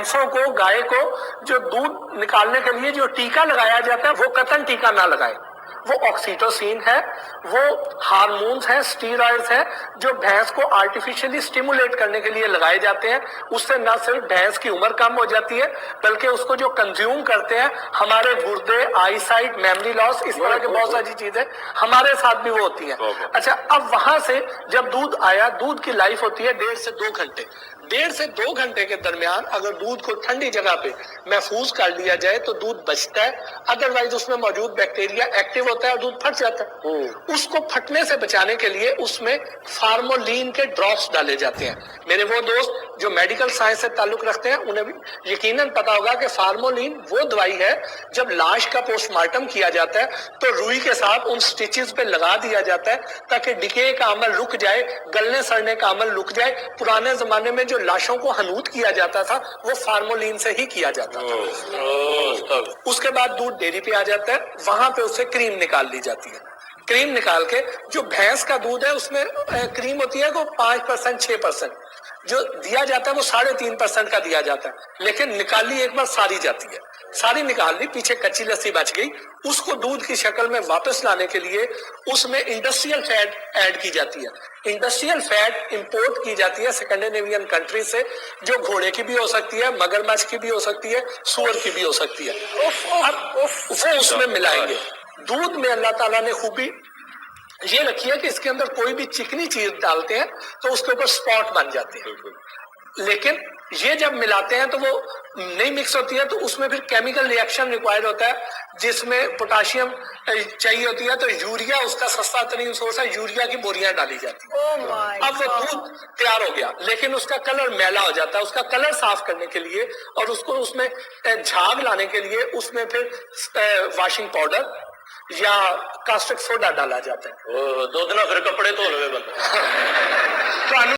بھینسوں کو، گائے کو جو دودھ نکالنے کے لیے جو ٹیکا لگایا جاتا ہے وہ قطن ٹیکا نہ لگائے. وہ آکسیٹوسین ہے، وہ ہارمونز ہیں، اسٹیرائڈز ہیں جو بھینس کو آرٹیفیشلی اسٹیمولیٹ کرنے کے لیے لگائے جاتے ہیں. اس سے نہ صرف بھینس کی عمر کم ہو جاتی ہے بلکہ اس کو جو کنزیوم کرتے ہیں ہمارے گردے، آئی سائٹ، میموری لاس، اس طرح کی بہت ساری چیزیں ہمارے ساتھ بھی وہ ہوتی ہیں. اچھا، اب وہاں سے جب دودھ آیا، دودھ کی لائف ہوتی ہے 1.5 سے 2 گھنٹے. 1.5 سے 2 گھنٹے کے درمیان اگر دودھ کو ٹھنڈی جگہ پہ محفوظ کر لیا جائے تو دودھ بچتا ہے، ادروائز اس میں موجود بیکٹیریا ایکٹیو ہوتا ہے اور دودھ پھٹ جاتا ہے. اس کو پھٹنے سے بچانے کے لیے اس میں فارمولین کے ڈراپس ڈالے جاتے ہیں. میرے وہ دوست جو میڈیکل سائنس سے تعلق رکھتے ہیں انہیں بھی یقیناً پتا ہوگا کہ فارمولین وہ دوائی ہے جب لاش کا پوسٹ مارٹم کیا جاتا ہے تو روئی کے ساتھ ان سٹیچز پہ لگا دیا جاتا ہے تاکہ ڈکے کا عمل رک جائے، گلنے سڑنے کا عمل رک جائے. پرانے زمانے میں جو لاشوں کو حنوط کیا جاتا تھا وہ فارمولین سے ہی کیا جاتا تھا. اس کے بعد دودھ ڈیری پہ آ جاتا ہے، وہاں پہ اسے کریم نکال لی جاتی ہے. کریم نکال کے جو بھینس کا دودھ ہے اس میں کریم ہوتی ہے وہ 5% 6%، جو دیا جاتا ہے وہ 3.5% کا دیا جاتا ہے، لیکن نکالی ایک بار ساری جاتی ہے. ساری نکال لی، پیچھے کچی لسی بچ گئی. اس کو دودھ کی شکل میں واپس لانے کے لیے اس میں انڈسٹریل فیٹ ایڈ کی جاتی ہے. انڈسٹریل فیٹ امپورٹ کی جاتی ہے سیکنڈینیوین کنٹری سے، جو گھوڑے کی بھی ہو سکتی ہے، مگرمچھ کی بھی ہو سکتی ہے، سور کی بھی ہو سکتی ہے. اب وہ اس میں ملائیں گے. دودھ میں اللہ تعالیٰ نے خوبی یہ رکھی ہے کہ اس کے اندر کوئی بھی چکنی چیز ڈالتے ہیں تو اس کے اوپر سپاٹ بن جاتے ہیں، لیکن یہ جب ملاتے ہیں تو وہ نہیں مکس ہوتی ہے تو اس میں پھر کیمیکل ریئیکشن ریکوائرڈ ہوتا ہے جس میں پوٹاشیم چاہیے ہوتی ہے. تو یوریا اس کا سستا ترین سورس ہے، یوریا کی بوریاں ڈالی جاتی ہیں. اب وہ دودھ تیار ہو گیا لیکن اس کا کلر میلا ہو جاتا ہے. اس کا کلر صاف کرنے کے لیے اور اس کو اس میں جھاگ لانے کے لیے اس میں پھر واشنگ پاؤڈر یا کاسٹک سوڈا ڈالا جاتا ہے. دو دن پھر کپڑے دھو لوے بندہ.